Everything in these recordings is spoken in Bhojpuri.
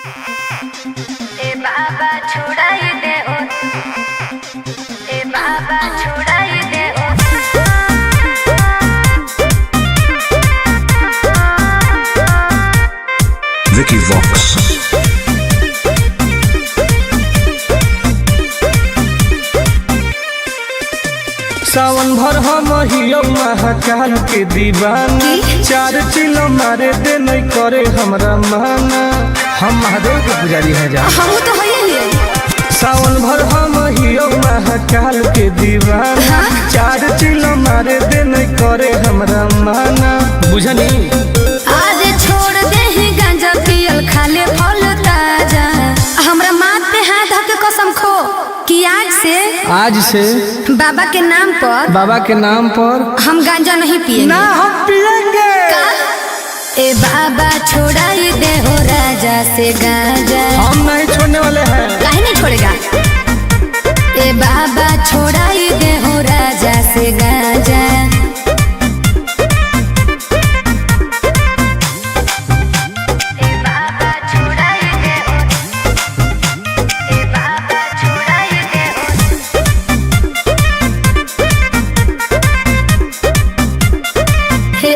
ए बाबा छुड़ाई दे ओ, ए बाबा छुड़ाई दे ओ। Vicky Vox. सावन भर हम हियो महाकाल के दीवाना, चार चिलो मारे दे नहीं करे हमरा माना। हम महादेव के पुजारी हैं जा। हम तो होइए सावन भर हम हियो महाकाल के दीवाना, चार चिलो मारे दे नहीं करे हमरा माना। बुझनी आज छोड़ दे ही गांजा पियल, खाले फल ताजा। हमरा माथ पे हाथ धके कसम खो कि आज से बाबा के नाम पर हम गांजा नहीं पिएंगे। ना हम पिएंगे। ए बाबा छोड़ाई दे हो राजा से गांजा। हम नहीं छोड़ने वाले हैं। काहे नहीं छोड़ेगा? ए बाबा छोड़ाई दे हो राजा से गांजा।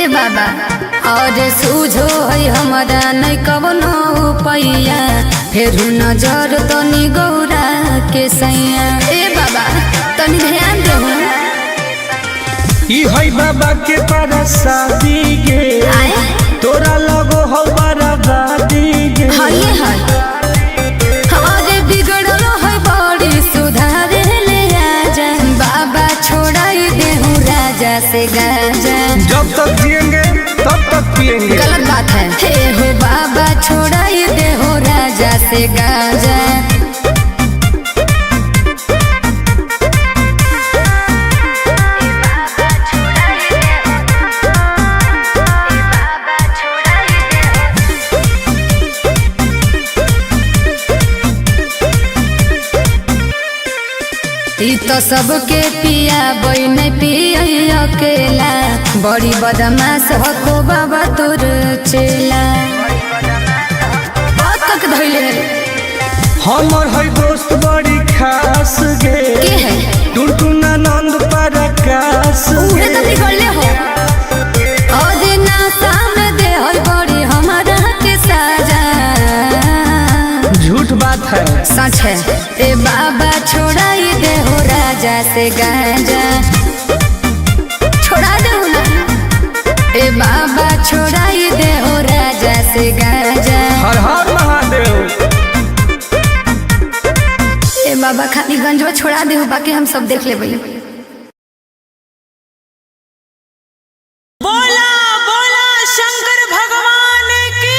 बाबा और सूझो है हमारा नहीं कवनो पैया, फिर नजर तनी गौरा के सैया। ए बाबा तनी ध्यान दे। ई है बाबा के पारा शादी गे, तोरा लगो हो बराबादी गे। हाय अरे बिगड़लो है बड़ी सुधारे ले आजा। बाबा छोड़ाई दे हूँ राजा से गाजा। जब तक जिएंगे तब तक पिएंगे। गलत बात है। हे हो बाबा छोड़ाई दे हो राजा से गाजा। ई तो सबके पिया बई नहीं पिया अकेला, बड़ी बदमाश हो बाबा तोर चेला। बात तक धइले हमर है दोस्त बड़ी खास गे। के है? टुनटुना नंद पराकाश उहे तो बिगड़ले हो। और ना सामने दे हो बड़ी हमारा के साजा। झूठ बात है। सच है। ए बाबा छोड़ाई दे हो राजा से गांजा। छोड़ा दे ना। ए बाबा छोड़ाई दे हो राजा से गांजा। हर हर महादेव। ए बाबा खाली गंजवा छोड़ा दे हो, बाकी हम सब देख लेबै। बोला बोला शंकर भगवान की।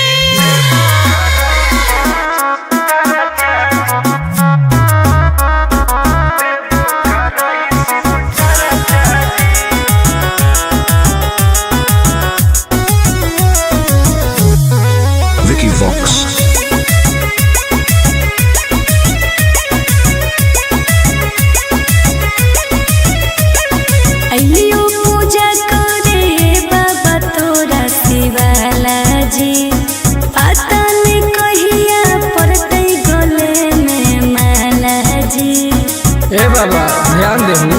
Vicky Vox. अइयो पूजा करे बाबा तोरा शिवाला जी। पता नहीं कहिया पड़ते गले में माला जी। ए बाबा ध्यान देहु।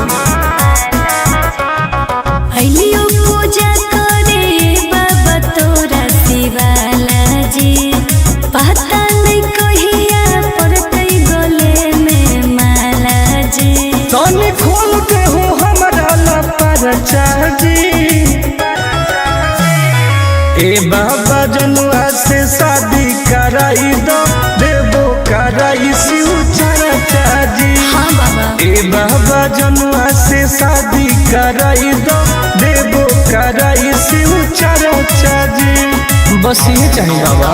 अइयो पूजा करे बाबा तोरा शिवाला जी। पता नहीं कहिया पड़ते गले में माला जी। तनी खोल के हो हमरा लपरचा जी। ए बाबा जनुआ से शादी कराई दो, देवो कराई शिव चर्चा जी। हाँ बाबा। ए बाबा जनुआ से शादी कराई दो, देवो कराई शिव चर्चा जी। बस ये चाहिए बाबा।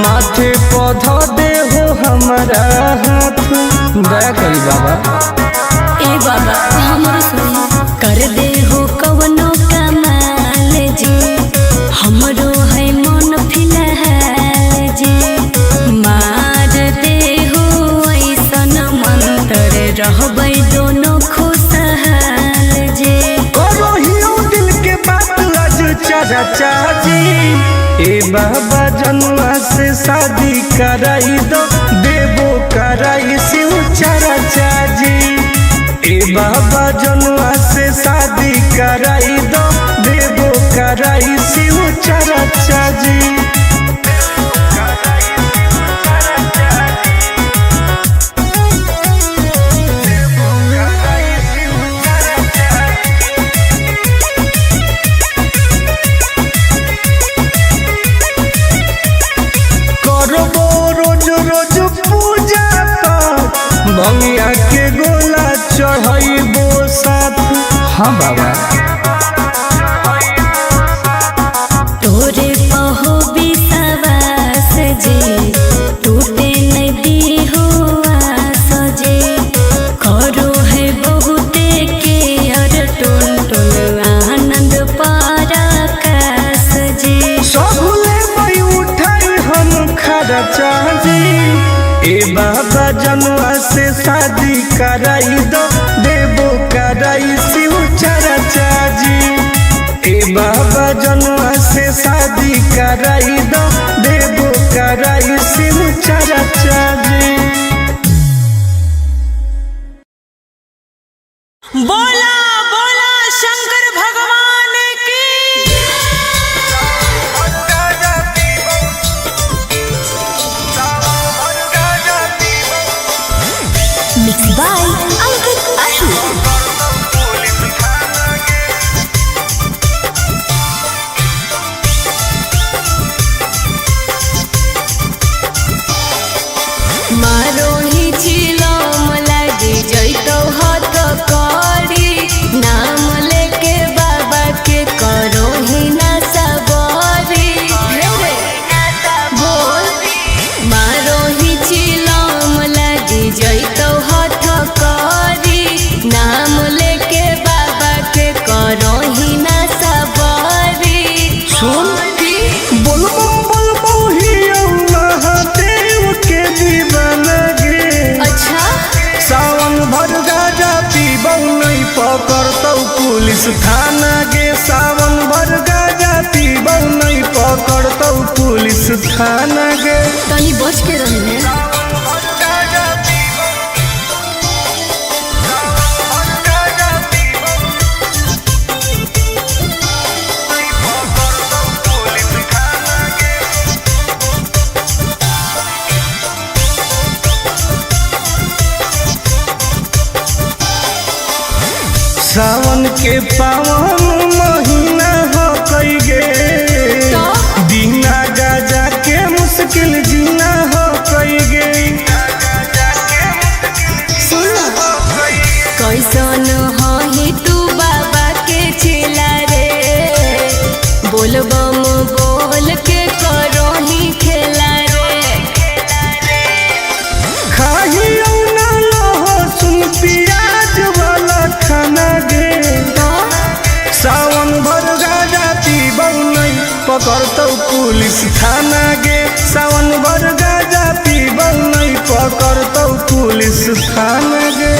माथे पौधा दे हो हमारा हाथ, दया करी बाबा। ए बाबा हमरो सुनी कर दे हो कवनो कमाल जी। हमरो है चारा चाची। ए बाबा जनुआ से शादी कराई दो, देवो कराई शिव चारा चाची। ए बाबा जनुआ से शादी कराई दो, देवो कराई शिव चारा चाची। भंगिया के गोला चढ़ाइबो साथ। हाँ बाबा तोरे पहो विश्वास जे टूटे नदी हुआ सजे। करो है बहुते के और टोन टोन आनंद पराकाश जे। सबले मई उठाई हम खरा चाची। ए बाबा जनुआ से शादी कराई दो, देवो कराई शिव चारा चाची। ए बाबा जनुआ से शादी कराई दो, देवो कराई शिव चारा चाची। बोला बोला शंकर भगवान की। Mix by Ankit Ashu. मारो ही चिलम लागी जैतो हाथ करी। नाम लेके बाबा के करो ही ना सबरी। बोल मारो ही चिलम लागी जैतो हाथ करी। नाम लेके बाबा के करो ही ना सबरी। सुन बोल बोल बोहिया महादेव के दीवाना गे। अच्छा सावन भर गाजा पीबौ नहीं पकड़तौ पुलिस थाना गे। सावन भर गाजा पीबौ नहीं पकड़तौ पुलिस थाना गे। तनी बच के रही है। सावन के पावन महीना हो कई गे। बिना गाजा के मुश्किल जीना हो कई गे। कैसन ही तू बाबा के चेला रे। बोल बम बोल के करो ही खेला रे। खाही ना लहो सुन प्याज वाला खाना गे। सावन भर गाजा पीबौ नहीं पकड़तौ पुलिस थाना गे। सावन भर गाजा पीबौ नहीं पकड़तौ पुलिस थाना गे।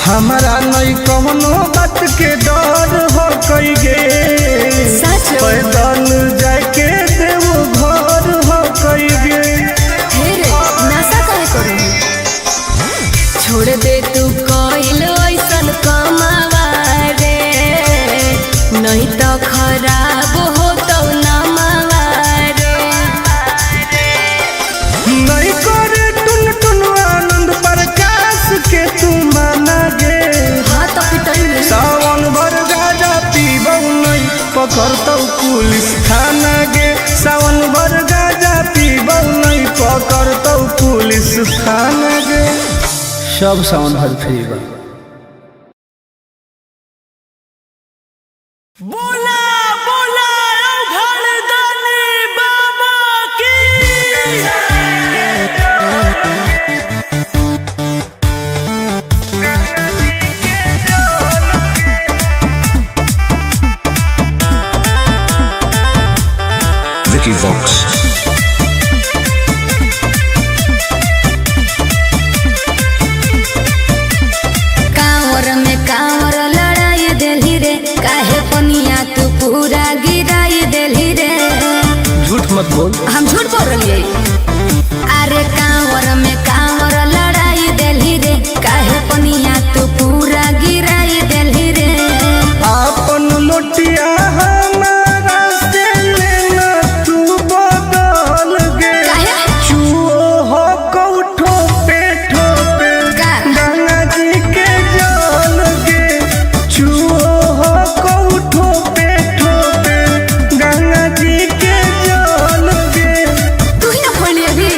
हमारा नहीं कवनो बात के डर हो कई गे। सच पैदल जाके देवो घर हो कई गे। ढेरे नशा काहे करो। छोड़ दे तू कइल ऐसन कमावा रे। नहीं तो खराब हो तो नमावा रे। नहीं करे टुन टुन आनंद प्रकाश के तू माना गे। हाँ तो पिटाई सावन भर गाजा पीबौ नहीं पकड़तौ पुलिस थाना गे। सावन भर गाजा पीबौ नहीं पकड़तौ पुलिस थाना गे। सब सावन भर फ्री बा। बोला बोला घरदानी बाबा की। Vicky Vox. कांवर में कांवर लड़ाई देली रे, काहे पनिया तू पूरा गिराई देली रे। झूठ मत बोल। हम झूठ बोल रही है? अरे कांवर में कांवर लड़ाई देली रे, काहे पनिया तू पूरा गिराई देली रे। आपन लोटिया हमारा से लेना तू बदल गे। चुओ हो कौठो पे ठोपे गंगा जी के जल गे। चुओ हो कौठो पे ठोपे गंगा जी के जल गे। तू ही ना खोली अभी।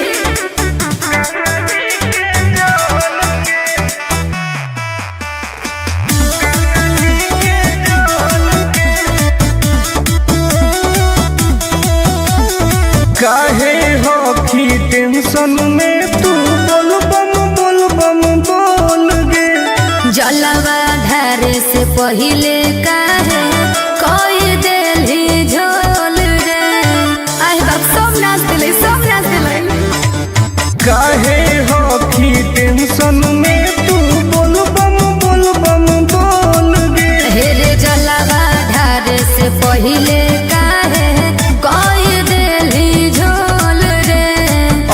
काहे हो की टेंशन में तू बोल बम बोल गे। जलवा धारे से पहिले काहे कोई देली झोल रे। आई बाप सब नाच दिले, सब नाच दिले। काहे हो की टेंशन में तू बोल बम बोल गे। हेरे जलवा धारे से पहिले काहे कोई देली झोल रे।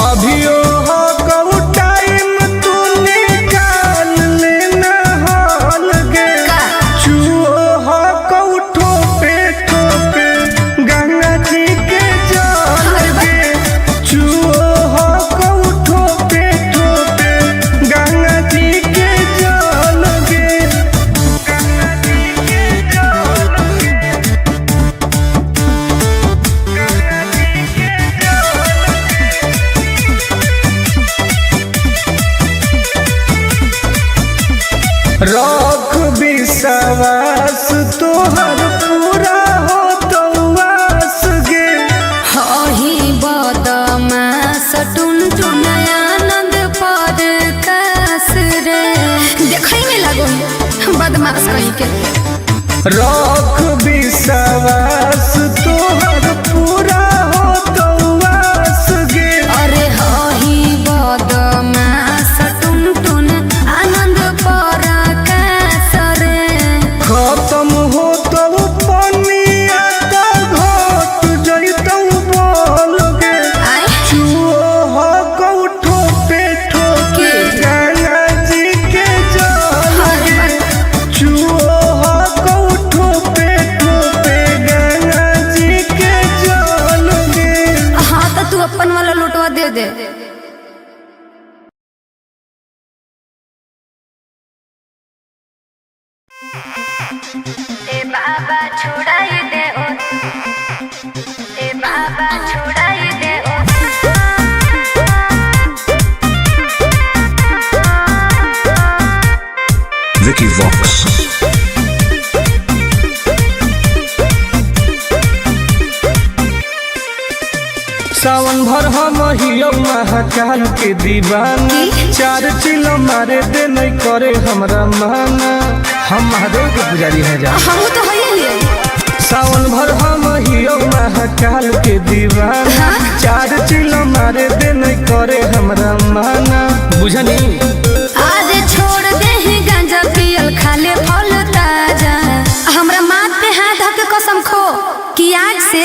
अभियो हो कऊ टाइम तू निकाल लेना हाल गे। चुओ हो कऊ ठोपे ठोपे गंगा जी के जल गे। चुओ हो कऊ ठोपे ठोपे गंगा जी के जल गे। गंगा जी के जल गे। गंगा जी के रख विश्वास तोहर पूरा हो तो वास गे। हही बदमाश टुन टुन आनंद पर कास रे। देखै में लागो बदमाश कहीं के। रख विश्वास तोहर पूरा हो तो वास गे। अरे हही बदमाश टुन टुन आनंद पर कास रे। खत्म हो तो पनिया तो घट जइतौ बोल गे। आय चुओ हो कऊ ठोपे ठोपे गंगा जी के जल गे। चुओ हो कऊ ठोपे ठोपे गंगा जी के जल गे। हाँ तो तू अपन वाला लुटवा दे दे। ए बाबा छुड़ाई दे ओ, ए बाबा छुड़ाई दे ओ। Vicky Vox. सावन भर हम हियो महाकाल के दीवाना। चार चिलो मारे दे नहीं करे हमरा माना। हम महादेव के पुजारी हैं जा। हम तो है ही। सावन भर हम हियो महाकाल के दीवाना। चार चिलो मारे दे नहीं करे हमरा माना। बुझनी आज छोड़ दे ही गांजा पियल खाले फल ताजा। हमरा माथ पे हाथ धऽ के कसम खो कि आज से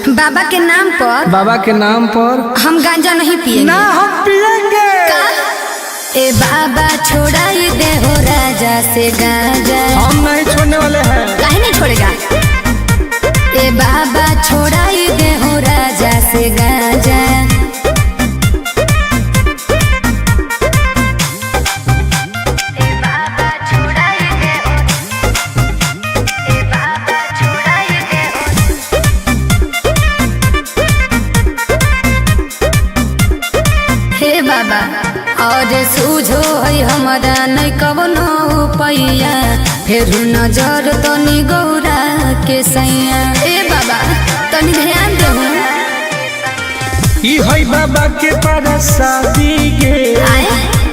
बाबा के नाम पर हम गांजा नहीं पिएंगे। ना हम पिएंगे। ए बाबा छोड़ाई दे हो राजा से गांजा। हम नहीं छोड़ने वाले हैं। काहे नहीं छोड़ेगा? ए बाबा छोड़ाई दे हो राजा से गांजा। बाबा और सूझो है हमारा नहीं कवनो पैया। फिर नजर तनी गौरा के सैया। ए बाबा तनी ध्यान दे। ई है बाबा के पारा शादी गे।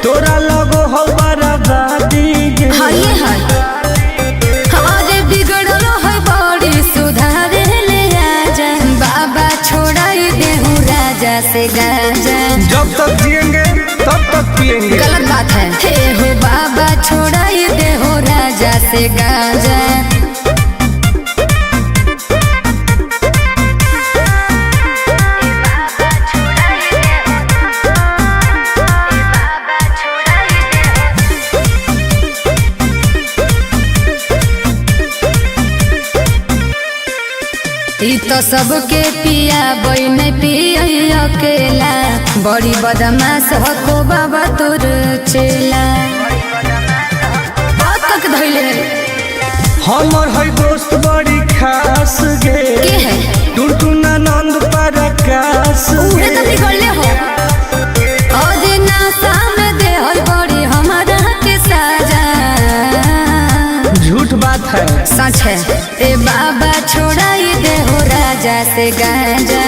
तोरा लगो हो बड़ा दादी गे। हाय हाय हमारे बिगड़लो है बड़ी सुधारे ले आजा। बाबा जब तक जिएंगे तब तक पिएंगे। गलत बात है। हे हो बाबा छोड़ाई दे हो राजा से गांजा। ई तो सबके पिया बई नहीं पिया अकेला, बड़ी बदमाश हो बाबा तोर चेला। तक धैले हमर है दोस्त बड़ी खास गे, के है टुनटुना नंद प्रकाश उहे तो बिगड़ले हो। आज नासा में दे हो बड़ी हमारा के साजा। झूठ बात है सच है। ए बाबा छोड़ाई दे हो राजा से गांजा।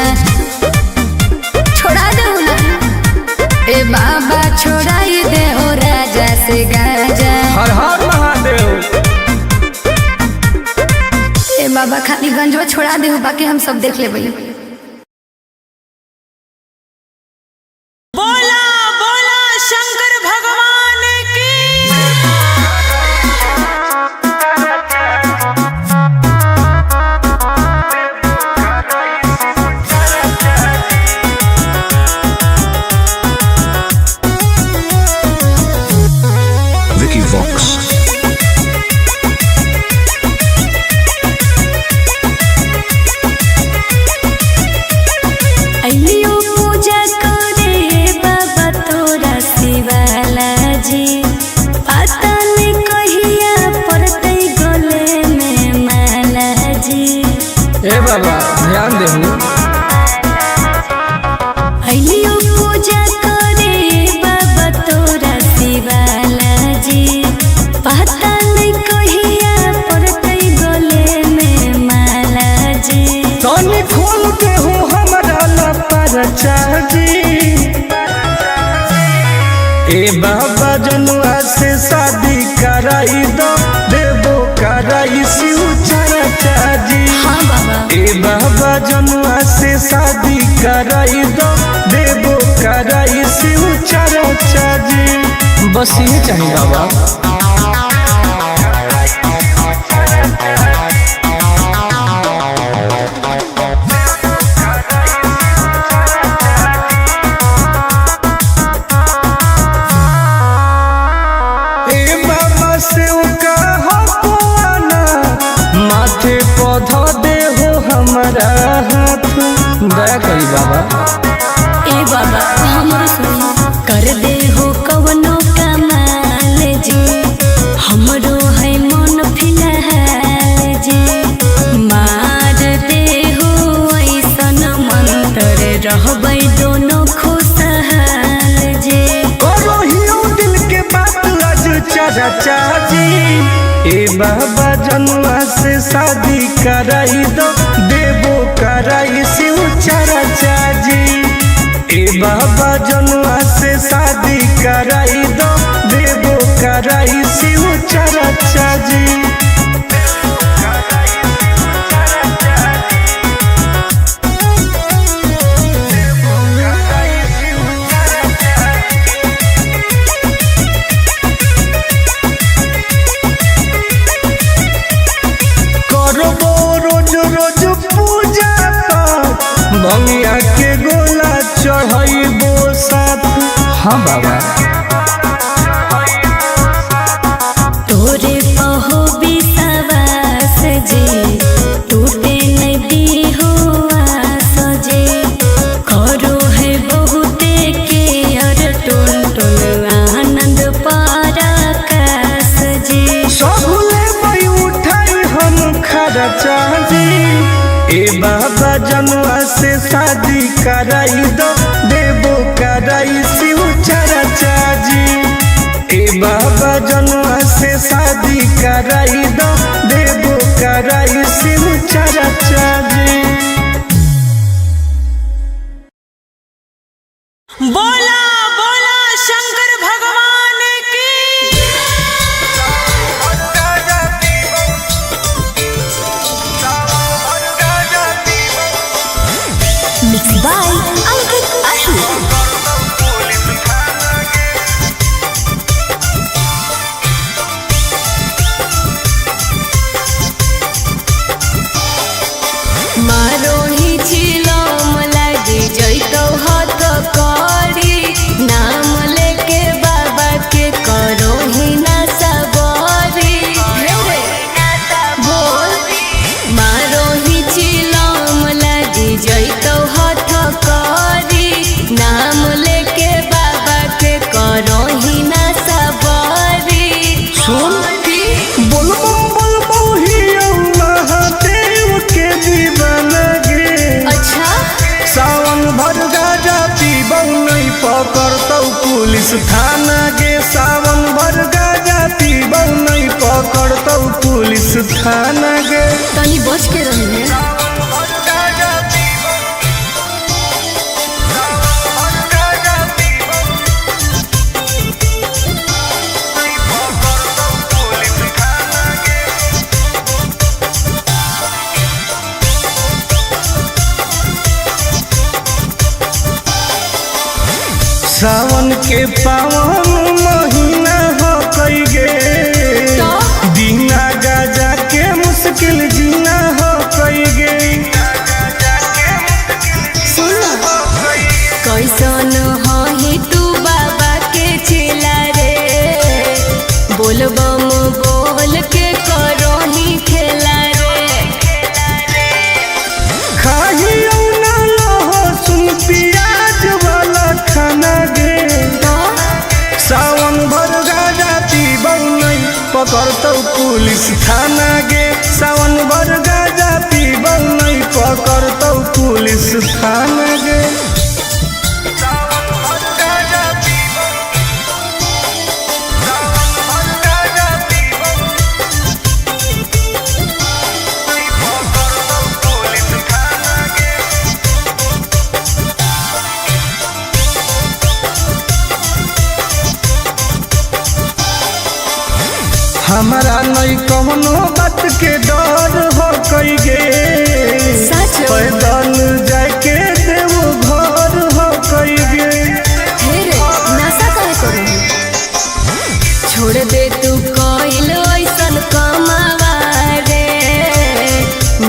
छोड़ा दे ना ए बाबा छोड़ाई दे हो राजा से गांजा। हर हर महादेव। ए बाबा खाली गंजवा छोड़ा दे हो, बाकी हम सब देख लेबै। बोला बोला शंकर भगवान की। Vicky Vox. अइलियो पूजा करे बाबा तोरा शिवाला जी। पता नहीं कहिया पड़ते गले में माला जी। ए बाबा ध्यान देहु। अइलियो पूजा करे बाबा तोरा शिवाला जी। पता नहीं कहिया पड़ते गले में माला जी। तनी खोल के हो हमारा लपरचा जी। ए बाबा जनुआ से शादी कराई दो, देवो कराई शिव चरचा जी। हाँ बाबा ए बाबा जनुआ से शादी कराई दो, देवो कराई शिव चरचा जी। बस ये चाहिए बाबा। माथे पौधा दे हो हमारा हाथ, दया करी बाबा। ए बाबा हमरो सुन कर दे हो कवनो कमाल जी। हमरो है मन फिलहाल जी। मार दे हो ऐसन मंत्र रहबै दोनों खुशहाल जी। करो हियो दिल के बात आज चरचा जी। ए बाबा जनुआ से शादी कराई दो, देवो कराई शिव चरचा जी। ए बाबा जनुआ से शादी कराई दो, देवो कराई शिव चरचा जी। रोज रोज पूजा पाठ, भंगिया के गोला चढ़ाइबो साथ। हाँ बाबा तोरे पहो विश्वास जी। टूटे नहीं दी हो आस जी। करो है बहुते के और टुन टुन आनंद पराकाश जी। सबले मई उठाई हम खर्चा जी। ए बाबा जनुआ से शादी कराई दो, देवो कराई शिव चरचा जी। ए बाबा जनुआ से शादी कराई दो, देवो कराई शिव चरचा जी। बोला बोला शंकर भगवान की। Mixed by Uncle Ashu. थाना गे सावन भर गाजा पीबौ नहीं पकड़तौ पुलिस थाना गे। तनी बच के रहिए। सावन के पावन महीना हो कई गे दीना गाजा के मुश्किल जीना हो कई गे। कैसन हो तू बाबा के चेला रे बोल बम बोल के करो ही खेला रे। खाही ना लहो सुन प्याज वाला खाना गे सावन भर गाजा पीबौ नहीं पकड़तौ पुलिस थाना गे। सावन भर गाजा पीबौ नहीं पकड़तौ पुलिस थाना गे। हमारा नहीं कौनो बात के डर हो कई गे पैदल जाके देवो घर हो कई गे। नशा करे करो छोड़ दे तू कोइल ऐसन कमावा रे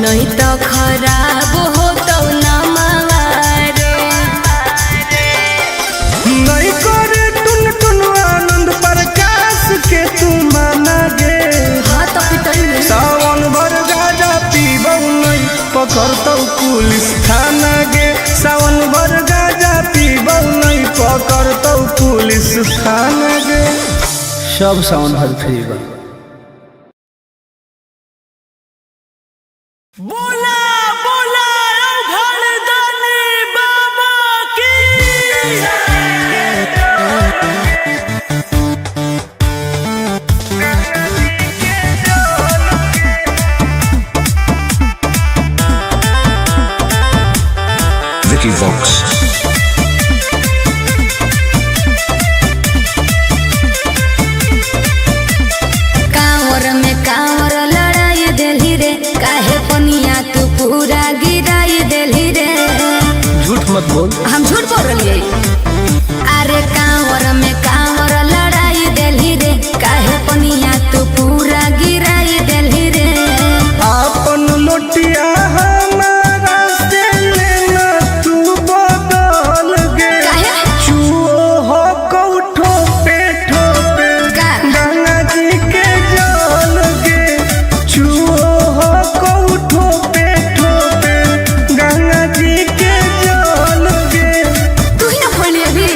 नहीं तो खराब हो तो नमावा रे। नहीं करे टुन टुन आनंद प्रकाश के तू माना गे। हाँ तो पिटल सावन भर गाजा पीबौ नहीं पकड़तौ पुलिस थाना गे। सावन भर गाजा पीबौ नहीं पकड़तौ पुलिस थाना गे। सब सावन भर फ्री बा। बोला बोला घरदानी बाबा की। Vicky Vox. कांवर में कांवर लड़ाई देली रे काहे पनिया तू पूरा गिराई देली रे। झूठ मत बोल। हम झूठ बोल रही अरे कांवर में कांवर लड़ाई देली रे काहे पनिया तू पूरा गिराई देली रे। आपन लोटिया हमारा से लेना तू बदल गे। काहे? चुओ हो कौठो पे ठोपे का? गंगा जी के जल गे। चुओ हो कौठो पे ठोपे गंगा जी के जल गे। तू ही ना खोली अभी।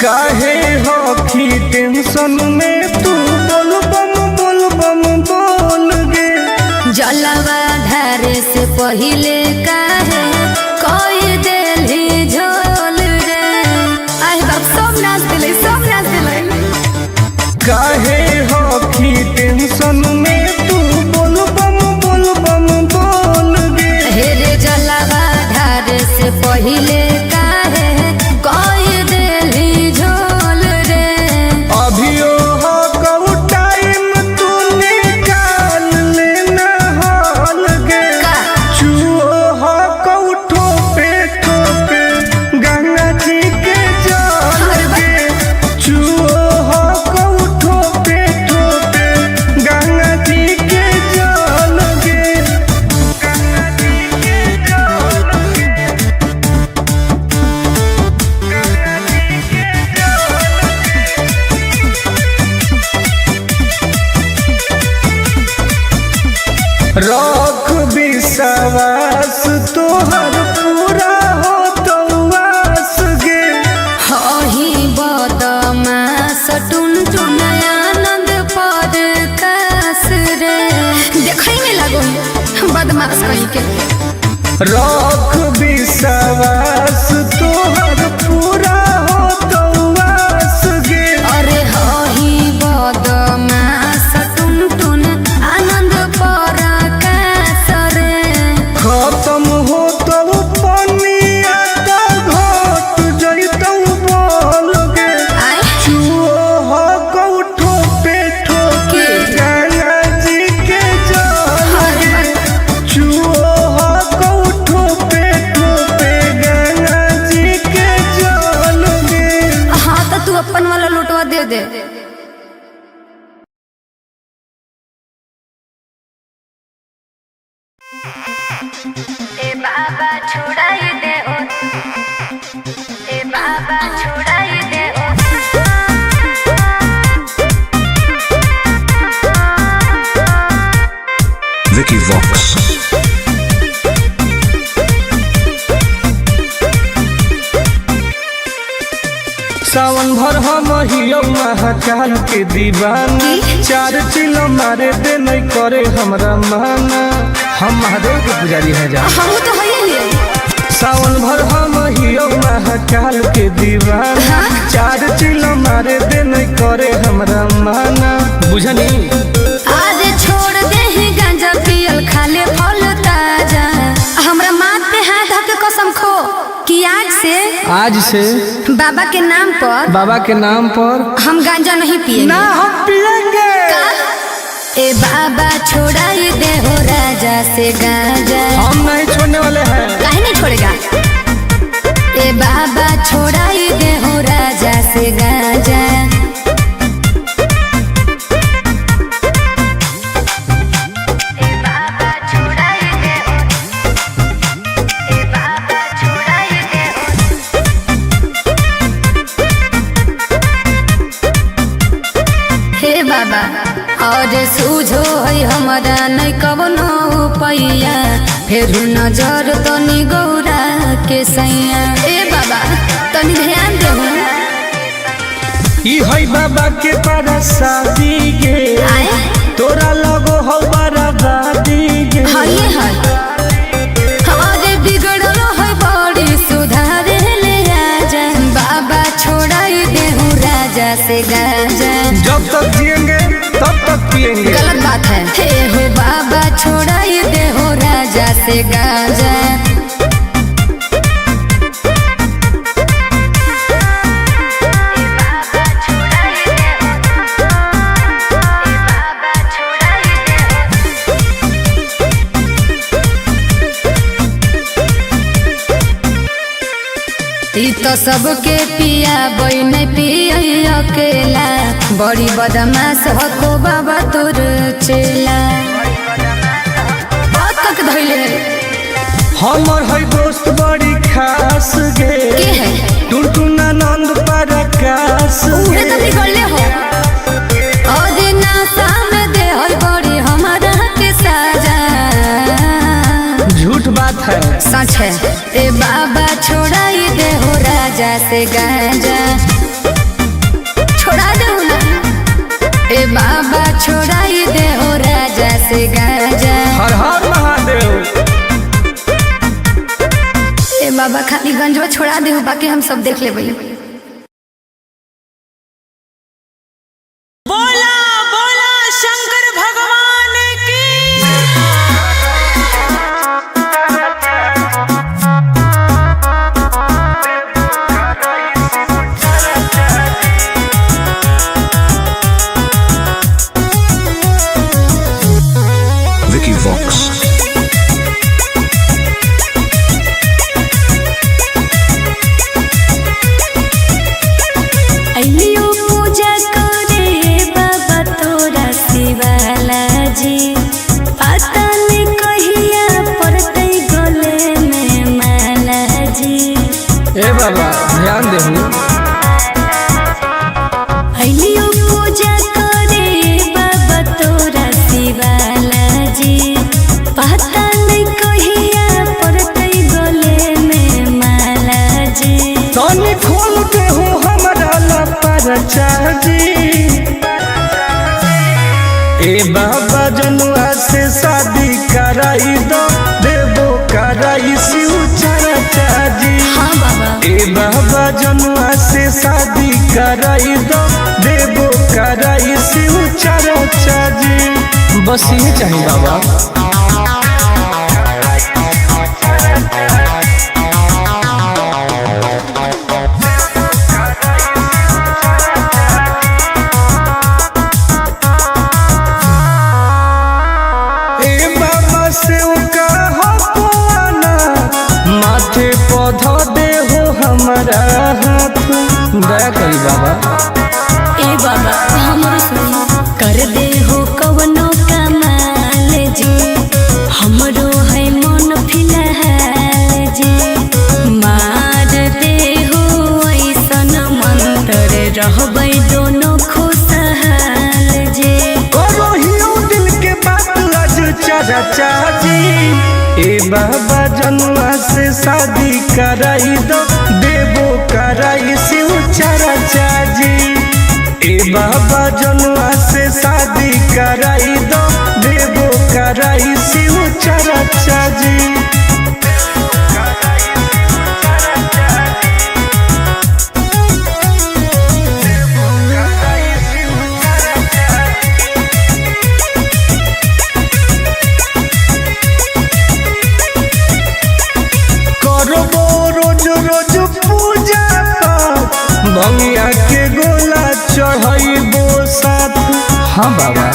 काहे हो की टेंशन में तू बोल बम बोल गे। जलवा धारे से पहिले काहे कोई देली झोल रे। आई बाप सब नाच दिले सब नाच दिले। काहे हो की टेंशन में तू बोल बम बोल गे। हे रे जलवा धारे से पहिले काहे कोई देली झोल रे। अभियो हो कऊ टाइम तू निकाल लेना हॉल गे। का? चुओ हो कऊ ठोपे ठोपे गंगा जी के जल गे। चुओ हो कऊ ठोपे ठोपे गंगा जी के जल गे। गंगा जी के जल गे। रख विश्वास तोहर पूरा हो तो वास गे। हही बदमास टुन टुन आनंद के रख विश्वास तोहर पूरा हो तो वास गे। अरे हही बदमाश टुन टुन आनंद पराकाश रे खत्म हो तो पनिया तो घट जइतौ बोल गे। आय चुओ हो कौठो पे ठोके गंगा जी के जल गे। चुओ हो कौठो पे ठोके गंगा जी के जल गे। हाँ तो तू अपन वाला लोटवा दे दे। ए बाबा छोड़ाई दे ओ, ए बाबा छोड़ाई दे ओ। Vicky Vox. सावन भर हम हियो महाकाल के दीवाना। चार चिलो मारे दे नहीं करे हमरा माना। हम महादेव के पुजारी हैं जा। हम तो होइए लिए सावन भर हम हियो महाकाल के दीवाना। चार चिलो मारे दे नहीं करे हमरा माना। बुझनी आज छोड़ दे ही गांजा पियल खाले फल ताजा। हमरा माथ पे हाथ धके कसम खो कि आज से बाबा के नाम पर हम गांजा नहीं पिएंगे। ना हम पिएंगे। ए बाबा छोड़ाई दे हो राजा से गांजा। हम नहीं छोड़ने वाले हैं। काहे नहीं छोड़ेगा। ए बाबा छोड़ाई दे हो राजा से गांजा। हे बाबा और सूझो है हमारा नहीं कवनो पैया। फिर नजर तनी गौरा के सैया। ए बाबा तनी ध्यान देहु। ई है बाबा के परसादी गे। आए तोरा लगो हो बराबादी गे। हई है हमारे बिगड़लो है बड़ी सुधारे ले आजा। बाबा छोड़ाई देहु राजा से गांजा। जब तक जिएंगे तब तक पिएंगे। गलत बात है। हे हो बाबा छोड़ाई दे हो राजा से गांजा। ई तो सबके पिया बई नहीं पिय अकेला। बड़ी बदमाश हो को बाबा तोर चेला। बात तक धइले हमर है दोस्त बड़ी खास गे। के है टुनटुन आनंद पराकाश उहे गे। तो बिगड़ले हो। और नासा में दे है बड़ी हमारा के साजा। झूठ बात है। सच है। ए बाबा छोड़ाई दे हो राजा से गांजा। छोड़ा दे ना। ए बाबा छोड़ाई दे हो राजा से गांजा। हर हर महादेव। ए बाबा खाली गंजवा छोड़ा दे हो, बाकी हम सब देख लेबै। बोला बोला शंकर भगवान की। Vicky Vox. अइलियो पूजा करे बाबा तोरा शिवाला जी। पता नहीं कहिया पड़तै गले में माला जी। ए बाबा ध्यान देहु। अइलियो पूजा करे बाबा तोरा शिवाला जी। पता नहीं कहिया पड़तै गले में माला जी। तनी खोल के हो हमरा ला परचाजी। ए बाबा जनुआ से शादी कराई दो। देव जनुआ से शादी कराई दो देवो कराई शिव चर्चा जी। बस ये चाहिए बाबा। माथे पौधा दे हो हमारा हाथ दया करी बाबा। ए बाबा हमरो सुनी कर दे हो कवनो कमाल जी, हमरो है मन फिलहाल जी। मार दे हो ऐसन मंत्र रहबै दोनों खुशहाल जी। करो हियो दिल के बात आज चर्चा जी। ए बाबा जनुआ से शादी कराई दो देवो कराई शिव चर्चा जी। ए बाबा जनुआ से शादी कराई दो देवो कराई शिव चर्चा जी। भंगिया के गोला चढ़ाइबो साथ। हाँ बाबा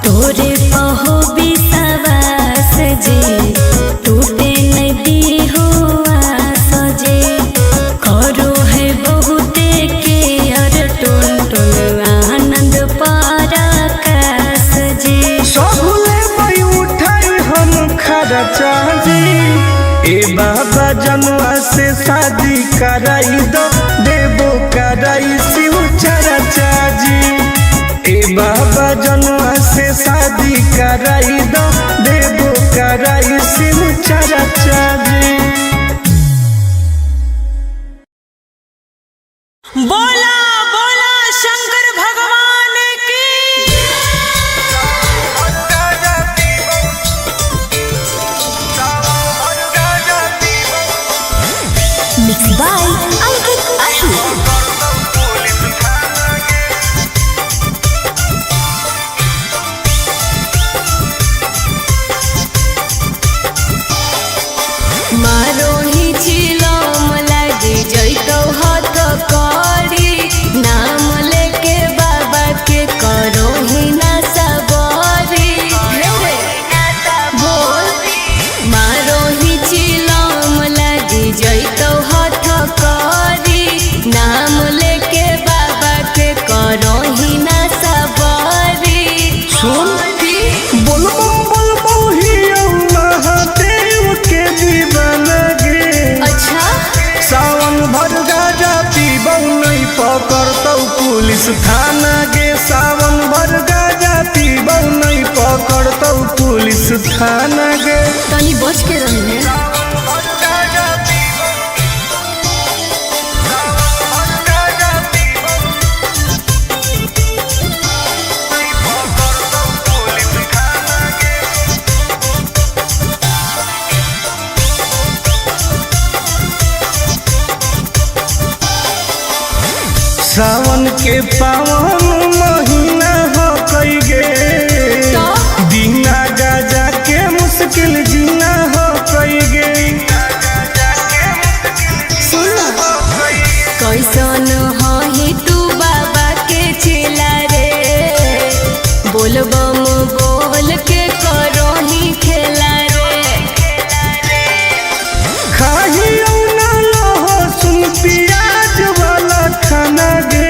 तोरे पहो विश्वास जी, टूटे नदी हो आस जी। करो है बहुते के अर टुन टुन आनंद पराकाश जी। सबले मई उठाई हम खर्चा जी। ए बाबा जनुआ से शादी कराई दो देवो कराई शिव चर्चा जी। ए बाबा जनुआ से शादी कराई दो देवो कराई शिव चर्चा जी। बोला बोला शंकर भगवान की। Mix by Ankit Ashu. मारो ही चिलम लागे जैतो हाथ करी, नाम लेके बाबा के करो ही ना सबरी। बोल मारो ही चिलम लागे जैतो हाथ करी, नाम लेके बाबा के करो ही ना सबरी। सुन बोलबो बोलबो हियो महादेव के दीवाना गे। अच्छा सावन भर गाजा पीबौ नहीं पकड़तौ पुलिस थाना गे। सावन भर गाजा पीबौ नहीं पकड़तौ पुलिस थाना गे। तनी बच के रही है। सावन के पावन महीना हो कई गे, बिना गाजा के मुश्किल जीना हो कई गे। कैसन ही तू बाबा के चेला रे, बोलबम बोल के करो ही खेला रे। खाही ना लहो सुन प्याज वाला खाना गे।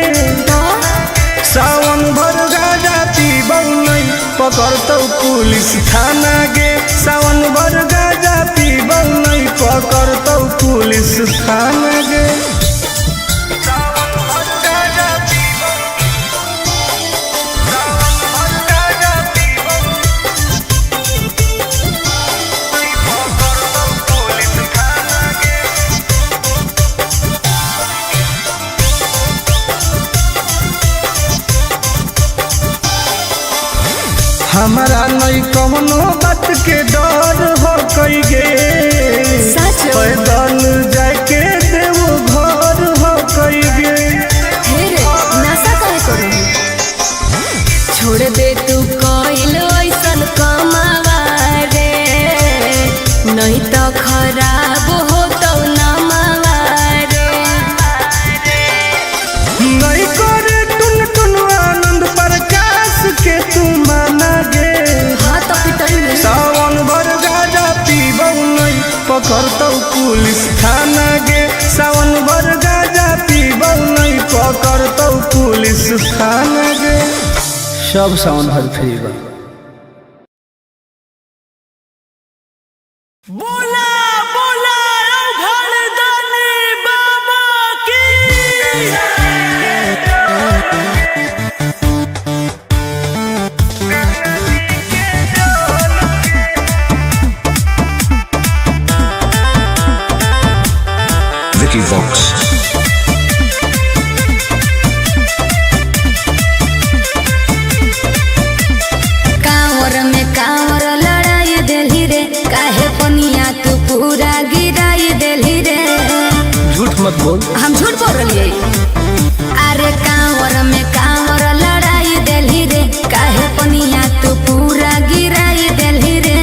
सावन भर गाजा पीबौ नहीं पकड़तौ पुलिस थाना गे। सावन भर गाजा पीबौ नहीं पकड़तौ पुलिस थाना गे। हमारा नहीं कौनो बात के डर हो कई गे पैदल जाके देवो घर हो कई गे नशा काहे करू छोड़ दे तू कोइल ऐसन कमावा रे नहीं तो खराब हो तो नमावा रे नहीं करे टुन टुन आनंद प्रकाश के तू माना गे हाँ तो पिटई सावन भर गाजा पीबौ नहीं पकड़तौ पुलिस थाना गे सावन भर गाजा पीबौ नहीं पकड़तौ पुलिस थाना गे सब सावन भर फ्री बा। बोला बोला घरदानी बाबा की Vicky Vox. कांवर में कांवर लड़ाई देली रे काहे पनिया तू पूरा गिराई देली रे झूठ मत बोल हम झूठ बोल रही अरे कांवर में कांवर लड़ाई देली रे काहे पनिया तू पूरा गिराई देली रे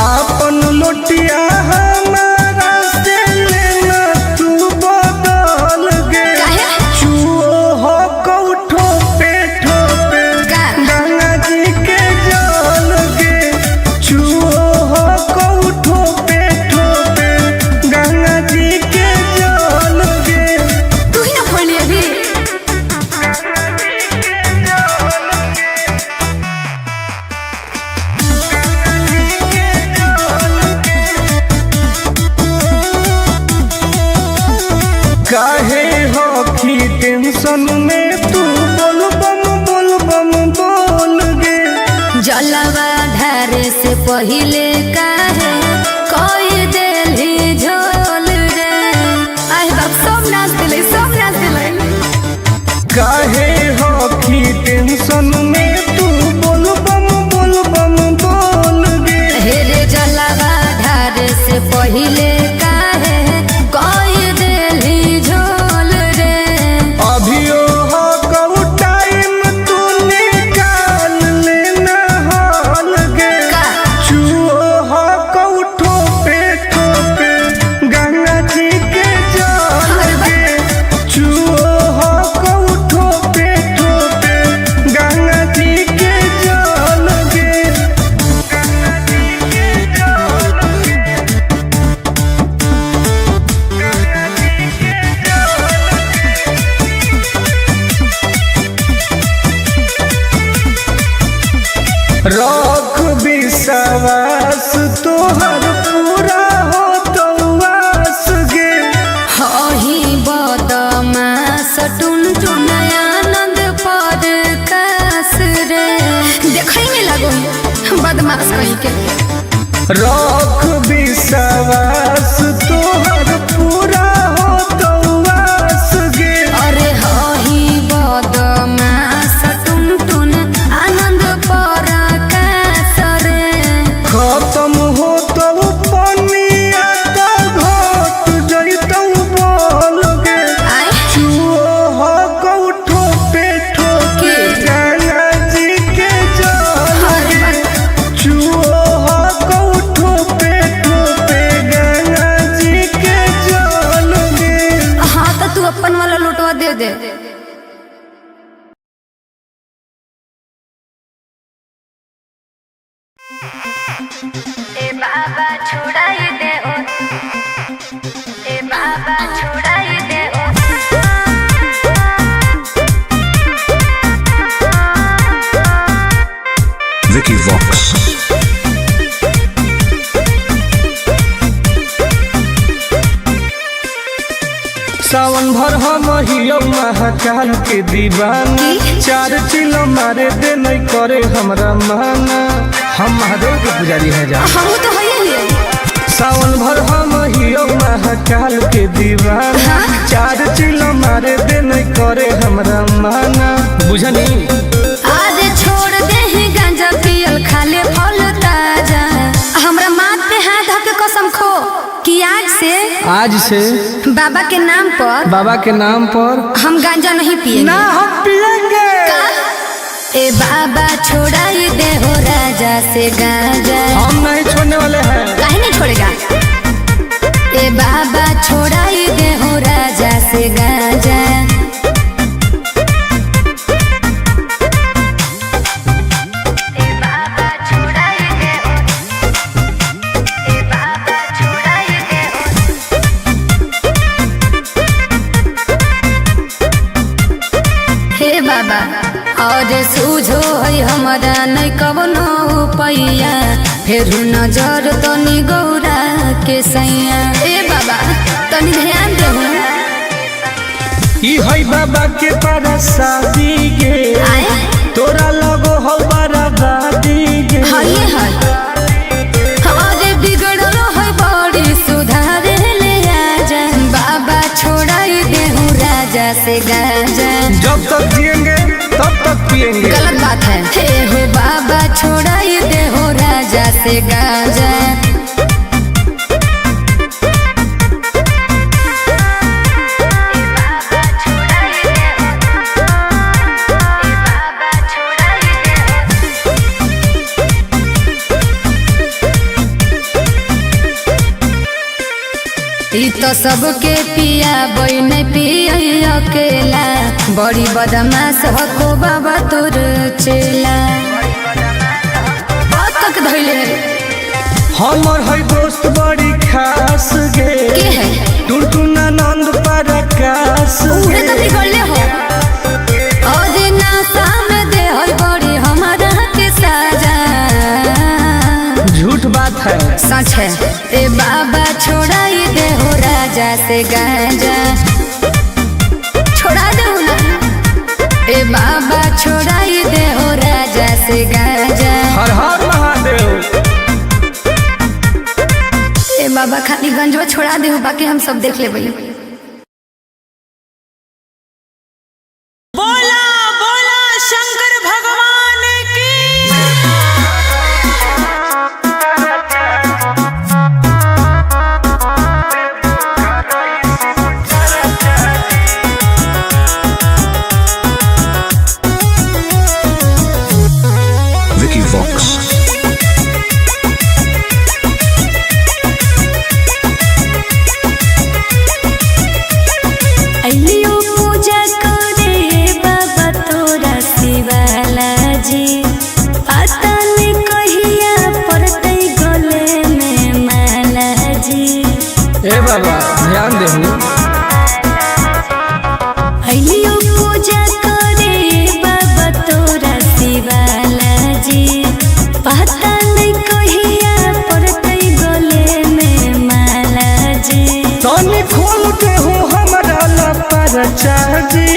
आपन लोटिया हमारा से लेना तू बदल गे काहे चुओ हो कौठो पे ठोपे का? गंगा जी के जल गे चुओ हो कौठो पे ठोपे गंगा जी के जल गे तू ही ना खोली अभी काहे हो की टेंशन में तू बोल बम बोल गे जलवा धारे से पहिले काहे कोई देली झोल रे आई बाप सब नाच दिले काहे हो की टेंशन में तू बोल बम बोल गे हेरे जलवा धारे से पहिले काहे कोई देली झोल रे अभियो हो कऊ टाइम तू निकाल लेना हाल गे का? चुओ हो कऊ ठोपे ठोपे गंगा जी के जल गे चुओ हो कऊ ठोपे ठोपे गंगा जी के जल गे रख विश्वास तोहर पूरा हो तो वास गे हही बदमास टुन आनंद पर कास रे देखई में लगो बदमाश कहीं के रख विश्वास तोहर पूरा हो तो वास गे अरे हही बदमास टुन आनंद पर कास रे खत्म हो तो पनिया तो घट जइतौ बोल गे आई चुओ हो कौठो पे ठोके गंगा जी के जल गे चुओ हो कौठो पे ठोके गंगा जी के जल गे हाँ तो तू अपन वाला लुटवा दे दे ए बाबा छुड़ाई दे ओ ए बाबा छुड़ाई दे ओ Vicky Vox. सावन भर हम हियो महाकाल के दीवाना चार चिलो मारे दे नहीं करे हमरा माना हम महादेव के पुजारी है जा हम तो है सावन भर हम हियो महाकाल के दीवाना चार चिलो मारे दे नहीं करे हमरा माना बुझनी आज छोड़ दे ही गांजा पियल आज से बाबा के नाम पर हम गांजा नहीं पिएंगे। ना हम पिएंगे। ए बाबा छोड़ाई दे हो राजा से गांजा। हम नहीं छोड़ने वाले हैं। काहे नहीं छोड़ेगा? ए बाबा छोड़ाई दे हो राजा से गांजा। बाबा और सूझो है हमारा नहीं कवनो पैया, फिर नजर तनी गौरा के सैया। ए बाबा तनी ध्यान दे। ई है बाबा के परसादी गे, तोरा लगो हो बराबादी गे। हाय अरे बिगड़ल है बड़ी सुधारे ले आजा। बाबा छोड़ाई दे हूँ राजा से गांजा। जब तक जिएंगे तब तक पिएंगे। गलत बात है। हे हो बाबा छोड़ाई दे हो राजा से गांजा। ई तो सबके पिया बई नहीं पिया अकेला, बड़ी बदमाश हो को बाबा तोर चेला। बात तक धइले हमर है दोस्त बड़ी खास गे। के है? टुनटुना नंद परकाश उहे तो बिगड़ले हो। और नासा में दे है बड़ी हमारा के साजा। झूठ बात है। सच है। ए बाबा छोड़ाई दे हो राजा से गांजा। छोड़ा दे ना। ए बाबा छोड़ाई दे हो राजा से गांजा। हर हर महादेव। ए बाबा खाली गंजवा छोड़ा दे हो, बाकी हम सब देख लेबै। बोला बोला शंकर भगवान की। Vicky Vox. अइलियो पूजा करे बाबा तोरा शिवाला जी। पता नहीं कहिया पड़तै गले में माला जी। ए बाबा ध्यान देहु। अइलियो पूजा करे बाबा तोरा शिवाला जी। पता नहीं कहिया पड़तै गले में माला जी। तनी खोल के हो हमरा ला परचा जी।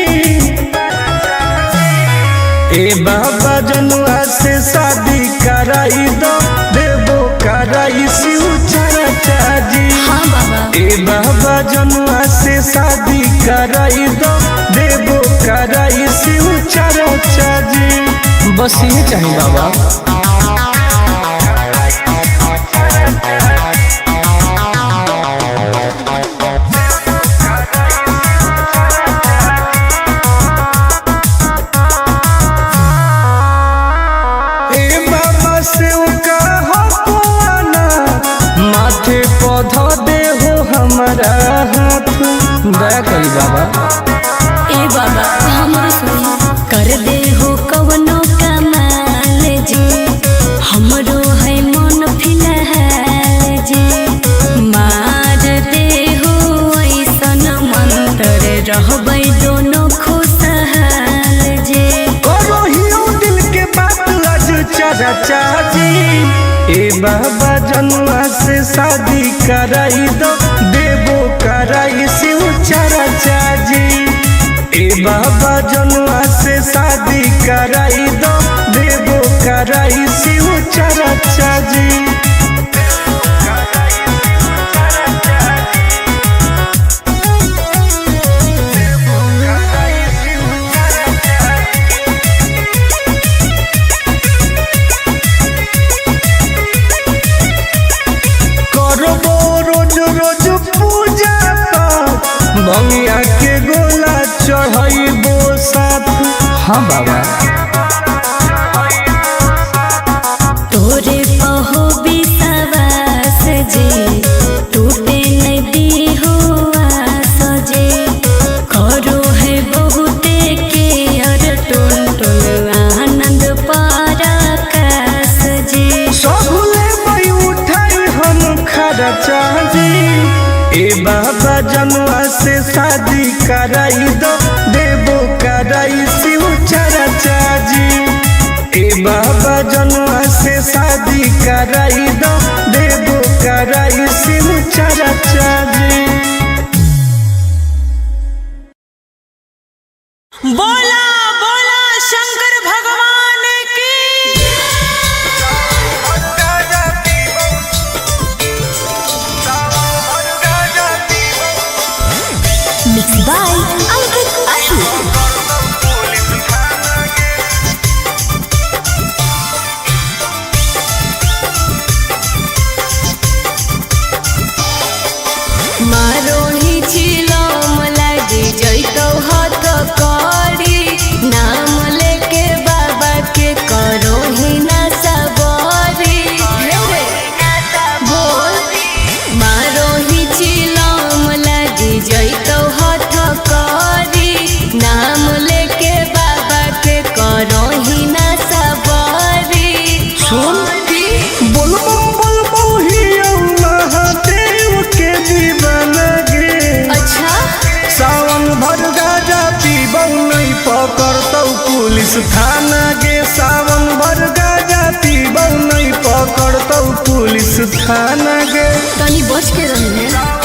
ए बाबा जनुआ से शादी कराई दो, देवो कराई शिव चर्चा जी। हाँ बाबा। ए बाबा जनुआ से शादी कराई दो, देवो कराई शिव चर्चा जी। बस ये चाहिए बाबा। माथे पौधा दे हो हमारा हाथ, दया करी बाबा। ए बाबा हमरो सुनी कर दे हो कवनो कमाल जी। हमरो है मन फिलहाल जी। मार दे हो ऐसन मंत्र रहबै दोनों खुशहाल जी। करो हियो दिल के बात आज चर्चा जी। ए बाबा जनुआ से शादी कराई दो, देवो कराई शिव चर्चा जी। ए बाबा जनुआ से शादी कराई दो, देवो कराई शिव चर्चा जी। रोज रोज पूजा हाँ बाबा। तोरे पहो विश्वास जे टूटे नहीं दी हुआ सजे करो है बहुते के अर टुन टुन आनंद पराकाश जे सबले बई उठाई हम खरा चाही ए बाबा जनुआ से शादी कराई दो देवो कराई शिव चर्चा जी। ए बाबा जनुआ से शादी कराई दो देवो कराई शिव चर्चा जी। बोला बोला शंकर भगवान की। Mix by Ankit Ashu. मारोही छिलो मलाडी जइतो हाथ करी नाम लेके बाबा के करोही ना सबरी बोल मारोही छिलो मलाडी जइतो हाथ करी नाम लेके बाबा के करोही ना सबरी सुन बोल बोल बोहिया महादेव के दीवाना गे। अच्छा सावन भर गाजा पीबौ नहीं पकड़तौ पुलिस थाना गे। सावन भर गाजा पीबौ नहीं पकड़तौ पुलिस थाना गे। तनी बच के रही है।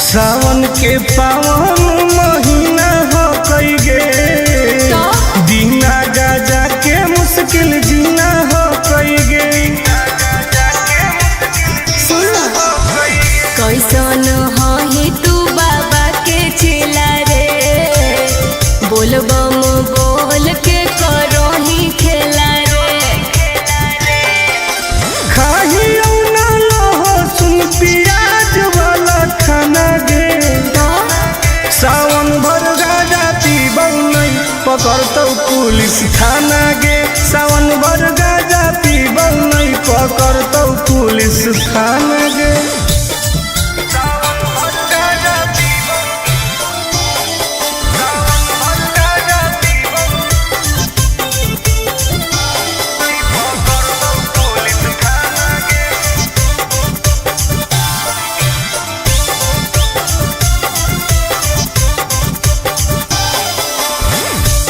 सावन के पावन महीना हो कई गे दीना गाजा के मुश्किल जीना हो कई गे। कैसन हही तू बाबा के चेला रे बोलबम बोल के करोही खेला रे खाही ना लहो सुन प्याज वाला खाना गे। सावन भर गाजा पीबौ नहीं पकड़तौ पुलिस थाना गे। सावन भर गाजा पीबौ नहीं पकड़तौ पुलिस थाना गे।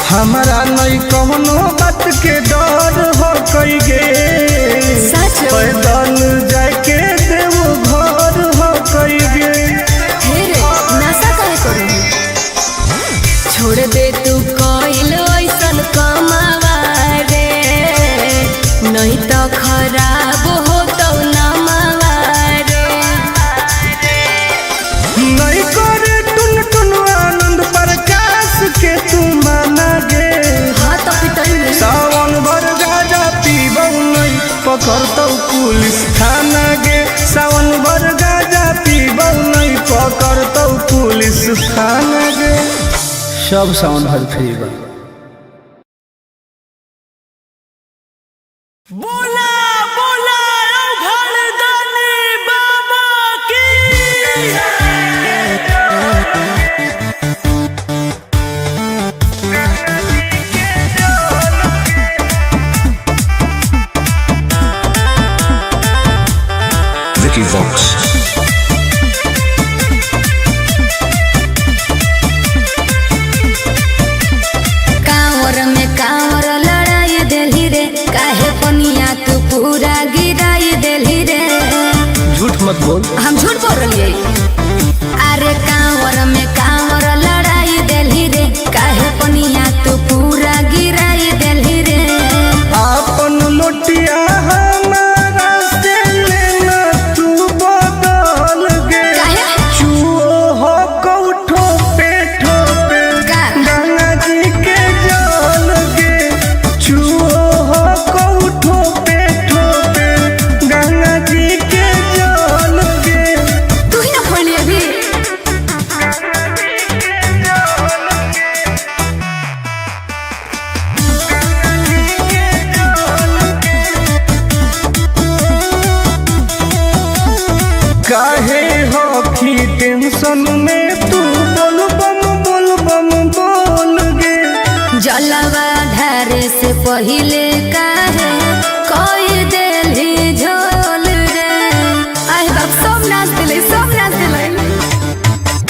हमारा नहीं कौनो बात के डर हो कई गे सच पैदल जाके देवो घर हो कई गे। हेरे नशा काहे करोही छोड़ दे तू कइल ऐसन कमावा रे नहीं तो खराब हो तो नमावा रे नहीं करे टुन टुन आनंद प्रकाश के तू माना गे। हाँ तो पिटई सावन भर गाजा पीबौ नहीं पकड़तौ पुलिस थाना गे। सावन भर गाजा पीबौ नहीं पकड़तौ पुलिस थाना गे। सब सावन भर फ्री बा। बोला बोला घरदानी बाबा की। Vicky Vox. टेंशन में तू बोल बम बोल गे। जलवा ढारे से पहिले काहे कोई देली झोल रे। आई बाप सब नाच दिले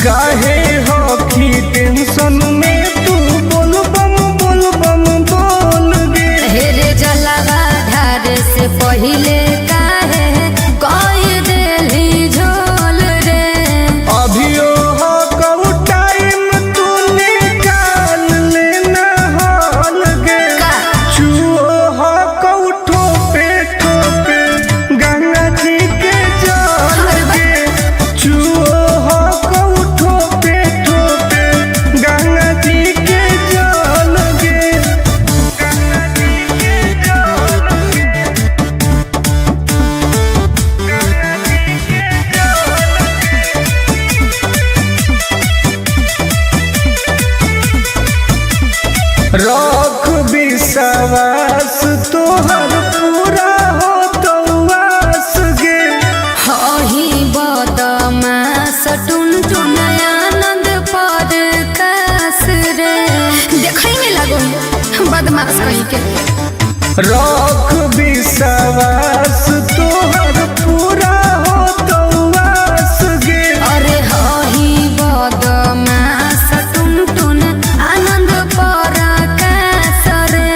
काहे हो की टेंशन में तू बोल बम बोल गे। हेरे जलवा ढारे से पहिले काहे कोई देली झोल रे। अभियो हो कऊ टाइम तू निकाल लेना हॉल गे। चुओ हो कऊ ठोपे गंगा जी के जल गे। चुओ हो कऊ ठोपे गंगा जी के जल गे। गंगा जी के जल गे। गंगा जी के रख विश्वास तोहर पूरा हो तो वास गे। हही बदमाश टुन आनंद पर कास रे। देखै में लगो बदमाश कहीं के। रख विश्वास तोहर पूरा हो तो वास गे। अरे हही बदमाश टुन आनंद पर कास रे।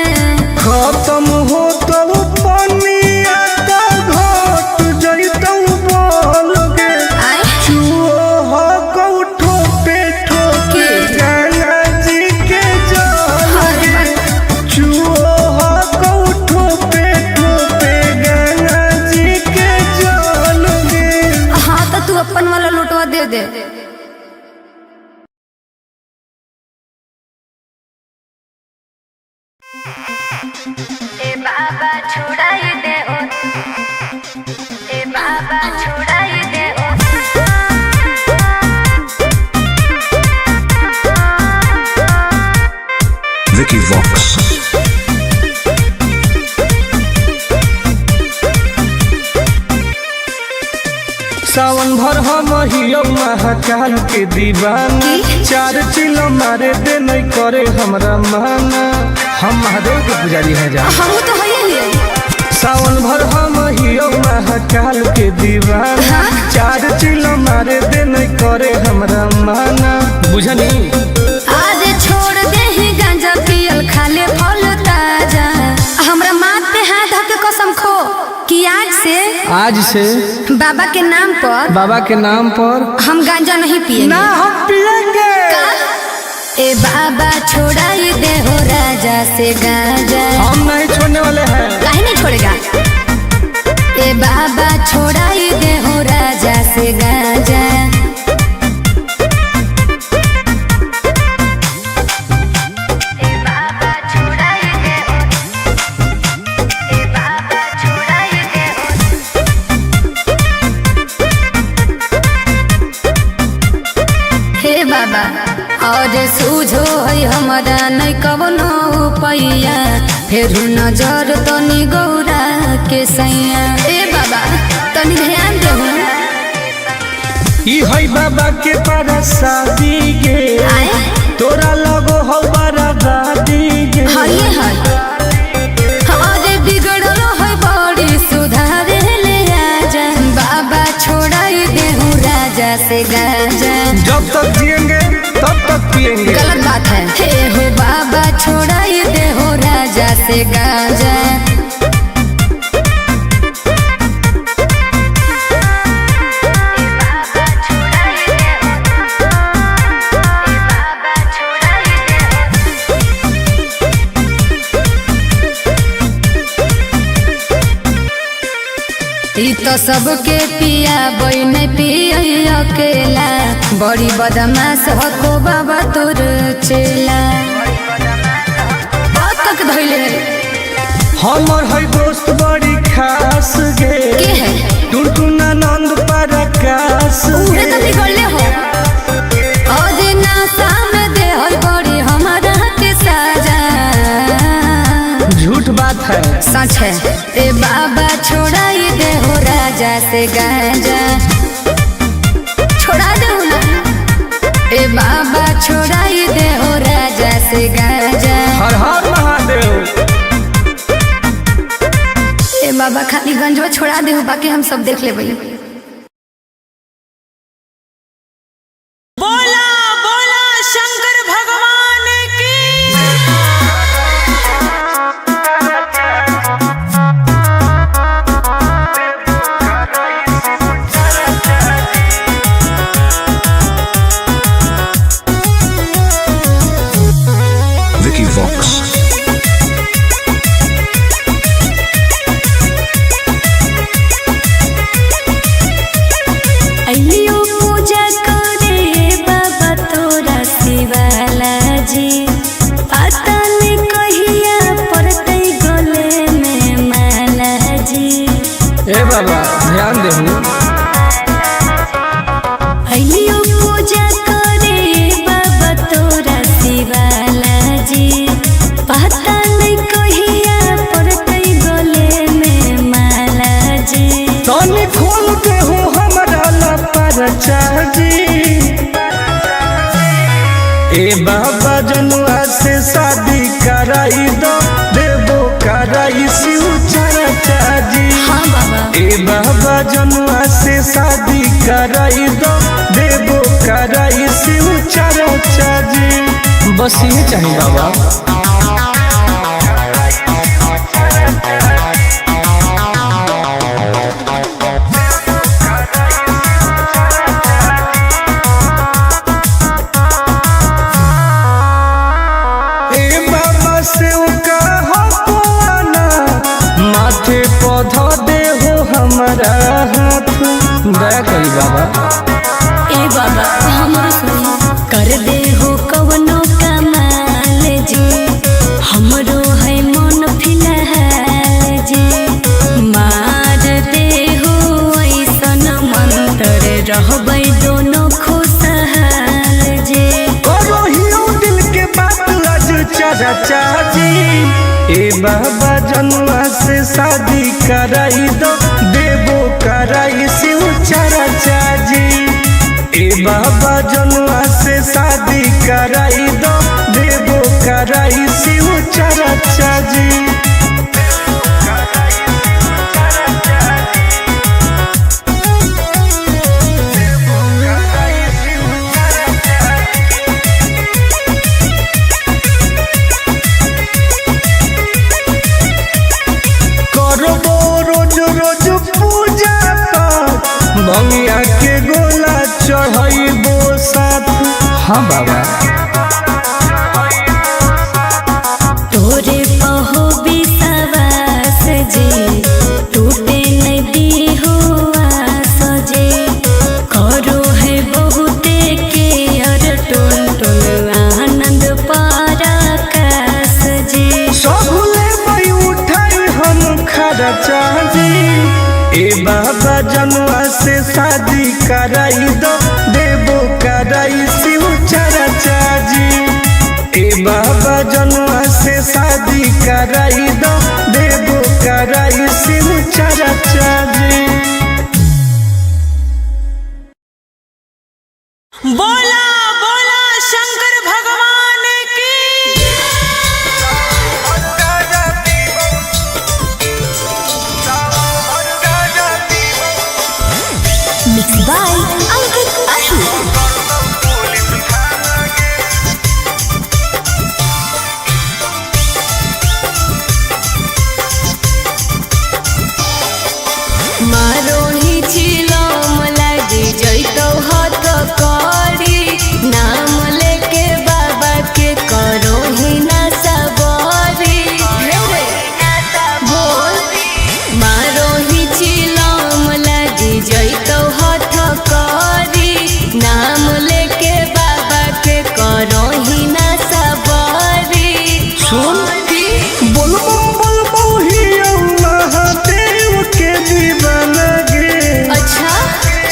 खत्म हो तो पनिया तो घट जैतौ बोल गे। आय चुओ हो कऊ ठोपे गंगा जी के जल गे। चुओ हो कऊ ठोपे गंगा जी के जल गे। हाँ तो तू अपन वाला लुटवा दे दे। ए बाबा छुड़ाई दे ओ। ए बाबा छुड़ाई दे ओ। Vicky Vox. सावन भर हम हियो महाकाल के दीवाना। चार चिलो मारे दे नहीं करे हमरा माना। हम महादेव के पुजारी हैं जा। हम तो है सावन भर हम हियो महाकाल के दीवाना। चार चिलो मारे दे नहीं करे हमरा माना। बुझनी आज छोड़ दे ही गांजा पियल खाले फल ताजा। हमरा माथ पे हाथ धके कसम खो कि आज से बाबा के नाम पर हम गांजा नहीं पिएंगे। ना हम पिएंगे। ए बाबा छोड़ाई दे हो राजा से गांजा। हम नहीं छोड़ने वाले हैं। काहे नहीं छोड़ेगा। ए बाबा छोड़ाई दे हो राजा से गांजा। हे बाबा और सूझो है हमारा नहीं कवनो पैया। फिर नजर तनी गौरा के सैया। ए बाबा तनी ध्यान दो। ई है बाबा के पारा शादी गे। तोरा लगो हो बराबादी गे। हये है अरे बिगड़लो है बड़ी सुधारे ले आजा। बाबा छोड़ाई दे हूँ राजा से गांजा। जब तक जिएंगे तब तक पिएंगे। गलत बात है। हे हो बाबा छोड़ाई दे हो राजा से गांजा। ई तो सबके पिया बई नहीं पिया अकेला। बड़ी बदमाश हो बाबा तोर चेला। बात तक धइले हमर है दोस्त बड़ी खास गे। के है टुनटुनानंद पराकाश उहे गे। तो बिगड़ले हो। आज नासा में दे हो बड़ी हमारा के साजा। झूठ बात है। सच है। ए बाबा छोड़ाई दे हो राजा से गांजा। छोड़ा दे ना। खाली गंजवा छोड़ा दे, बाकी हम सब देख ले भाई। बोला बोला शंकर भगवान की। Vicky Vox. अइयो पूजा करे बाबा तोरा शिवाला जी, पता नहीं कहिया पड़ते गले में माला जी। ए बाबा ध्यान देहु। अइयो पूजा करे बाबा तोरा शिवाला जी, पता नहीं कहिया पड़ते गले में माला जी। तनी खोल के हो हमरा लपरचा जी। ए बाबा जनुआ से शादी कराई दो, देबो कराई शिव चर्चा जी। हाँ बाबा। ए बाबा जनुआ से शादी कराई दो, देबो कराई शिव चर्चा जी। बस ये चाहिए बाबा। माथे पौधा दे हो हमारा हाथ, दया करी बाबा। ए बाबा हमरो सुनी, कर दे हो कवनो कमाल जी, हमरो है मन फिलहाल जी। मार दे हो ऐसन मंत्र, रहबै दोनों खुशहाल जी। करो हियो दिल के बात आज चर्चा जी। ए बाबा जनुआ से शादी कराई दो, देबो कराई शिव चर्चा जी। ए बाबा जनुआ से शादी कराई दो, देबो कराई शिव चर्चा जी। भंगिया के गोला चढ़ाइबो साथ। हाँ बाबा। तोरे पहो विश्वास जी, टूटे नहीं दी हो आस जी। करो है बहुते के और टोन टोन आनंद पराकाश जी। सबले भाई उठाई हम खर्चा जी। ए बाबा जनुआ से शादी कराई दो, देबो कराई शिव चर्चा जी। ए बाबा जनुआ से शादी कराई दो, देबो कराई शिव चर्चा जी। बोला बोला शंकर भगवान की। Mix by Ankit Ashu. मारो ही चिलम लगी जैतो हाथ करी, नाम लेके बाबा के करो ही ना सबरी। बोल मारो ही चिलम लगी जैतो हाथ करी, नाम लेके बाबा के करो ही ना सबरी। सुन बोलबो बोलबो ही महादेव के दीवाना गे। अच्छा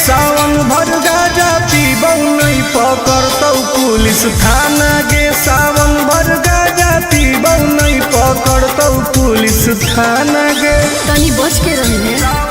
सावन भर गाजा पीबौ नहीं पकड़तौ पुलिस थाना गे। सावन भर गाजा पीबौ नहीं पकड़तौ पुलिस थाना गे। तनी बच के रही है।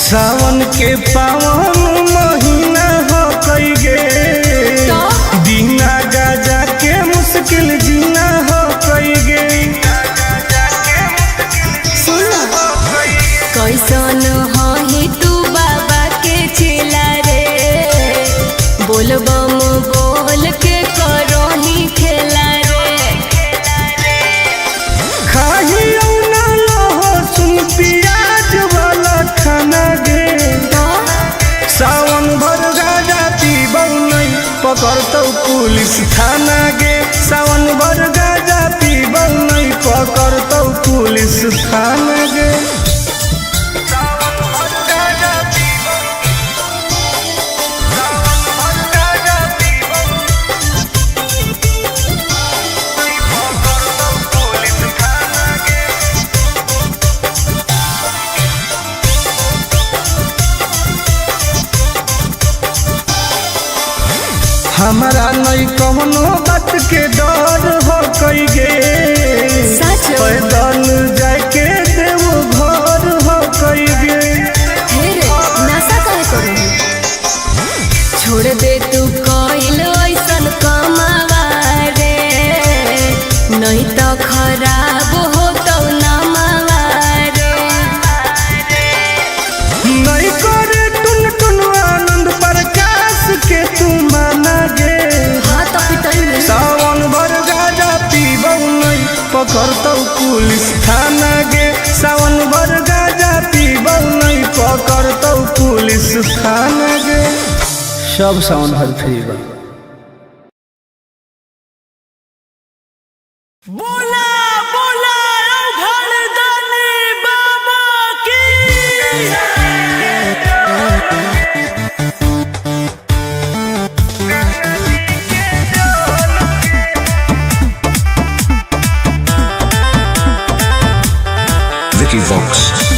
सावन के पावन महीना हो कई गे बिना गाजा के मुश्किल जीना हो कई गे। कैसन हही तू बाबा के चेला रे, बोलबम बोल के करो ही खेला रे। खाही ना लहो सुन पियाज वाला खाना गे, सावन भर गाजा पीबौ नहीं पकड़तौ पुलिस थाना गे। सावन भर गाजा पीबौ नहीं पकड़तौ पुलिस थाना गे। हमारा नहीं कौनो बात के डर हो कई गे, पैदल जाके देव घर हो कई गे। नशा काहे करू, छोड़ दे तू कइल ऐसन कमावा रे, नहीं तो खराब हो तो नमावा रे। नहीं करे टुन टुन आनंद प्रकाश के तू माना गे। सावन भर गाजा पीबौ नहीं पकड़तौ पुलिस थाना गे। सावन भर गाजा पीबौ नहीं पकड़तौ पुलिस थाना गे। सब सावन भर फ्री बा। बोला बोला घरदानी बाबा की। Vicky Vox.